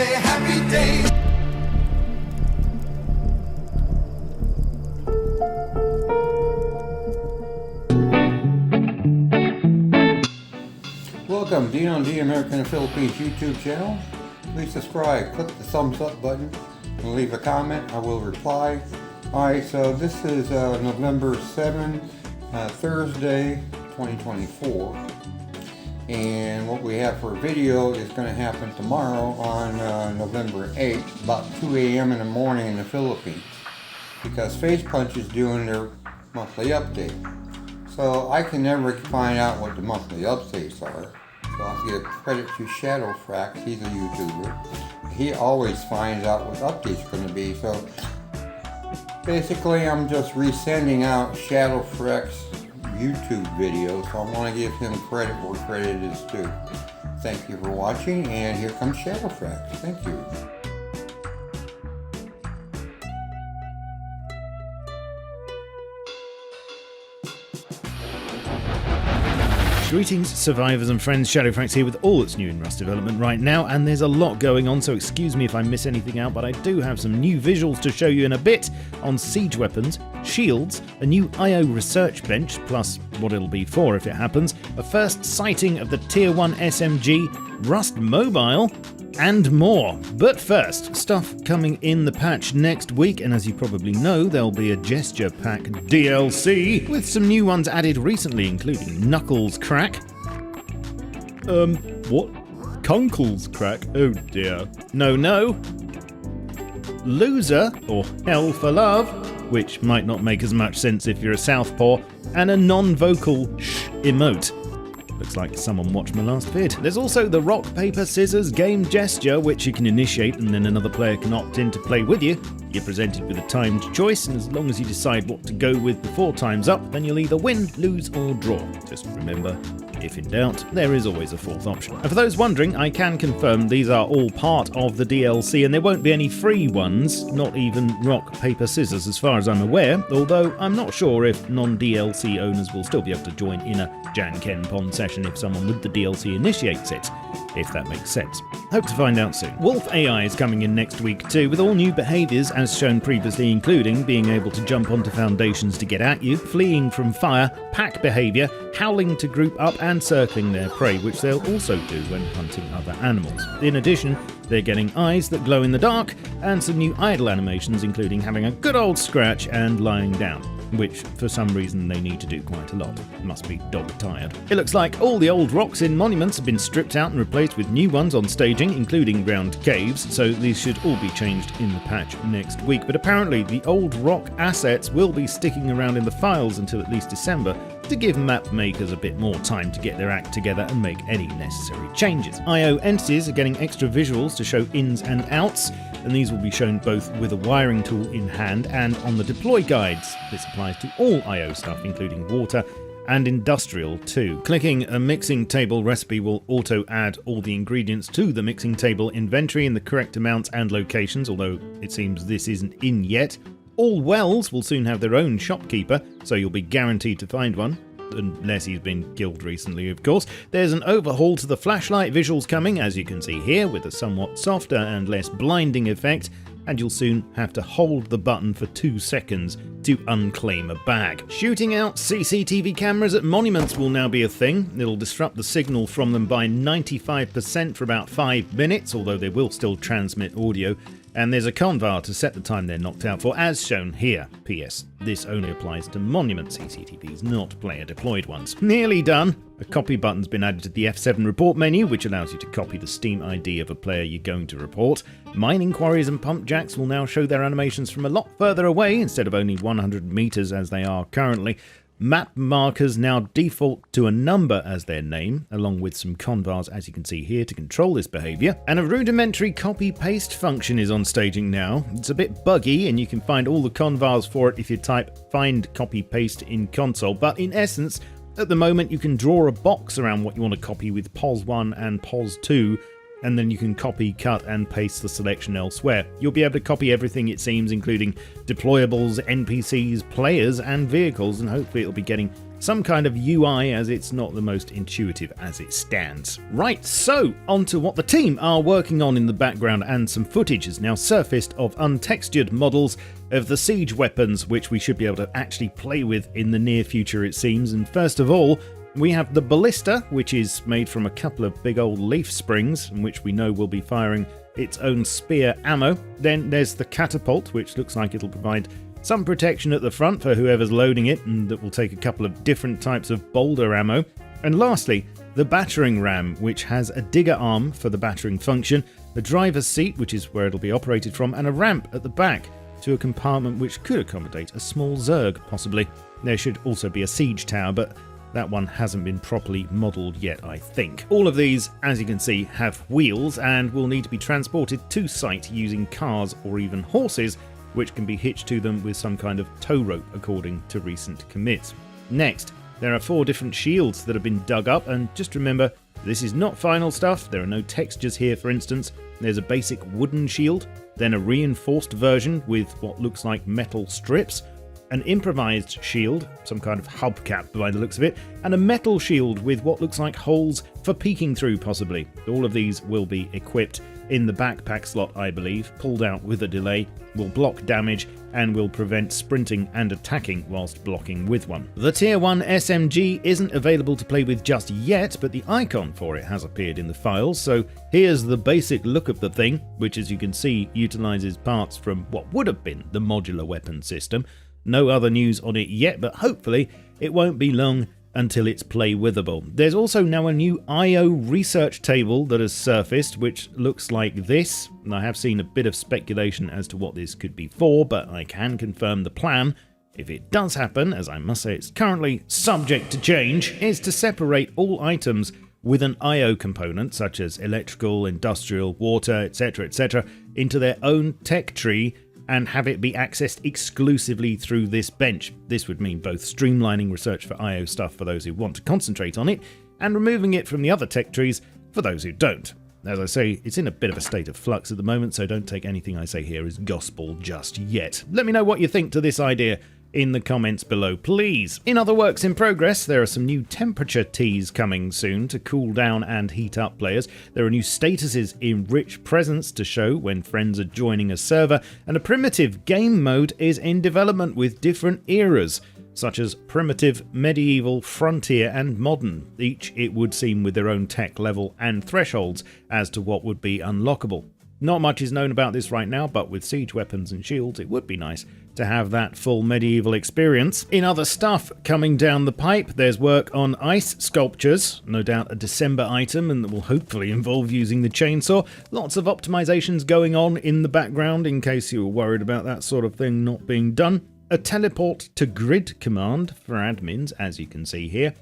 happy day. Welcome, Dino and the American and Philippines YouTube channel. Please subscribe, click the thumbs up button, and leave a comment. I will reply. Alright, so this is November 7, Thursday, 2024. And what we have for a video is going to happen tomorrow on November 8th, about 2 a.m. in the morning in the Philippines. Because Facepunch is doing their monthly update. So I can never find out what the monthly updates are. So I'll give credit to Shadowfrax, he's a YouTuber. He always finds out what updates are going to be. So basically I'm just resending out Shadowfrax YouTube videos. So I want to give him credit where credit is due. Thank you for watching, and here comes Shadowfrax. Thank you. Greetings, survivors and friends. Shadowfrax here with all that's new in Rust development right now, and there's a lot going on, so excuse me if I miss anything out, but I do have some new visuals to show you in a bit on siege weapons, shields, a new IO research bench, plus what it'll be for if it happens, a first sighting of the Tier 1 SMG, Rust Mobile, and more. But first, stuff coming in the patch next week, and as you probably know, there'll be a Gesture Pack DLC with some new ones added recently, including Knuckles Crack. What? Kunkles Crack? Oh dear. No. Loser, or Hell for Love, which might not make as much sense if you're a southpaw, and a non-vocal shh emote. Looks like someone watched my last vid. There's also the rock, paper, scissors game gesture, which you can initiate and then another player can opt in to play with you. You're presented with a timed choice, and as long as you decide what to go with before time's up, then you'll either win, lose, or draw. Just remember, if in doubt, there is always a fourth option. And for those wondering, I can confirm these are all part of the DLC, and there won't be any free ones, not even rock, paper, scissors as far as I'm aware, although I'm not sure if non-DLC owners will still be able to join in a Jan Ken Pon session if someone with the DLC initiates it, if that makes sense. Hope to find out soon. Wolf AI is coming in next week too, with all new behaviours as shown previously, including being able to jump onto foundations to get at you, fleeing from fire, pack behaviour, howling to group up, and circling their prey, which they'll also do when hunting other animals. In addition, they're getting eyes that glow in the dark, and some new idle animations, including having a good old scratch and lying down, which for some reason they need to do quite a lot. Must be dog tired. It looks like all the old rocks in monuments have been stripped out and replaced with new ones on staging, including round caves, so these should all be changed in the patch next week. But apparently the old rock assets will be sticking around in the files until at least December, to give map makers a bit more time to get their act together and make any necessary changes. IO entities are getting extra visuals to show ins and outs, and these will be shown both with a wiring tool in hand and on the deploy guides. This applies to all IO stuff, including water and industrial too. Clicking a mixing table recipe will auto add all the ingredients to the mixing table inventory in the correct amounts and locations, although it seems this isn't in yet. All wells will soon have their own shopkeeper, so you'll be guaranteed to find one, unless he's been killed recently, of course. There's an overhaul to the flashlight visuals coming, as you can see here, with a somewhat softer and less blinding effect, and you'll soon have to hold the button for 2 seconds to unclaim a bag. Shooting out CCTV cameras at monuments will now be a thing. It'll disrupt the signal from them by 95% for about 5 minutes, although they will still transmit audio. And there's a convar to set the time they're knocked out for, as shown here. P.S. This only applies to monument CCTVs, not player-deployed ones. Nearly done. A copy button's been added to the F7 report menu, which allows you to copy the Steam ID of a player you're going to report. Mining quarries and pump jacks will now show their animations from a lot further away, instead of only 100 meters as they are currently. Map markers now default to a number as their name, along with some convars, as you can see here, to control this behaviour. And a rudimentary copy-paste function is on staging now. It's a bit buggy, and you can find all the convars for it if you type find copy-paste in console, but in essence, at the moment you can draw a box around what you want to copy with POS1 and POS2, and then you can copy, cut, and paste the selection elsewhere. You'll be able to copy everything, it seems, including deployables, NPCs, players, and vehicles, and hopefully it'll be getting some kind of UI, as it's not the most intuitive as it stands. Right, so on to what the team are working on in the background, and some footage has now surfaced of untextured models of the siege weapons, which we should be able to actually play with in the near future, it seems. And first of all, we have the ballista, which is made from a couple of big old leaf springs, and which we know will be firing its own spear ammo. Then there's the catapult, which looks like it'll provide some protection at the front for whoever's loading it, and that will take a couple of different types of boulder ammo. And lastly, the battering ram, which has a digger arm for the battering function, the driver's seat, which is where it'll be operated from, and a ramp at the back to a compartment which could accommodate a small Zerg, possibly. There should also be a siege tower, but that one hasn't been properly modelled yet, I think. All of these, as you can see, have wheels and will need to be transported to site using cars or even horses, which can be hitched to them with some kind of tow rope, according to recent commits. Next, there are 4 different shields that have been dug up, and just remember, this is not final stuff. There are no textures here, for instance. There's a basic wooden shield, then a reinforced version with what looks like metal strips, an improvised shield, some kind of hubcap by the looks of it, and a metal shield with what looks like holes for peeking through, possibly. All of these will be equipped in the backpack slot, I believe, pulled out with a delay, will block damage, and will prevent sprinting and attacking whilst blocking with one. The Tier 1 SMG isn't available to play with just yet, but the icon for it has appeared in the files, so here's the basic look of the thing, which, as you can see, utilises parts from what would have been the modular weapon system. No other news on it yet, but hopefully it won't be long until it's play-withable. There's also now a new IO research table that has surfaced, which looks like this. And I have seen a bit of speculation as to what this could be for, but I can confirm the plan, if it does happen, as I must say it's currently subject to change, is to separate all items with an IO component, such as electrical, industrial, water, etc., into their own tech tree, and have it be accessed exclusively through this bench. This would mean both streamlining research for IO stuff for those who want to concentrate on it, and removing it from the other tech trees for those who don't. As I say, it's in a bit of a state of flux at the moment, so don't take anything I say here as gospel just yet. Let me know what you think to this idea in the comments below, please. In other works in progress, there are some new temperature teas coming soon to cool down and heat up players. There are new statuses in Rich Presence to show when friends are joining a server, and a primitive game mode is in development with different eras, such as primitive, medieval, frontier, and modern, each, it would seem, with their own tech level and thresholds as to what would be unlockable. Not much is known about this right now, but with siege weapons and shields, it would be nice to have that full medieval experience. In other stuff coming down the pipe, there's work on ice sculptures, no doubt a December item, and that will hopefully involve using the chainsaw. Lots of optimizations going on in the background, in case you were worried about that sort of thing not being done. A teleport to grid command for admins, as you can see here.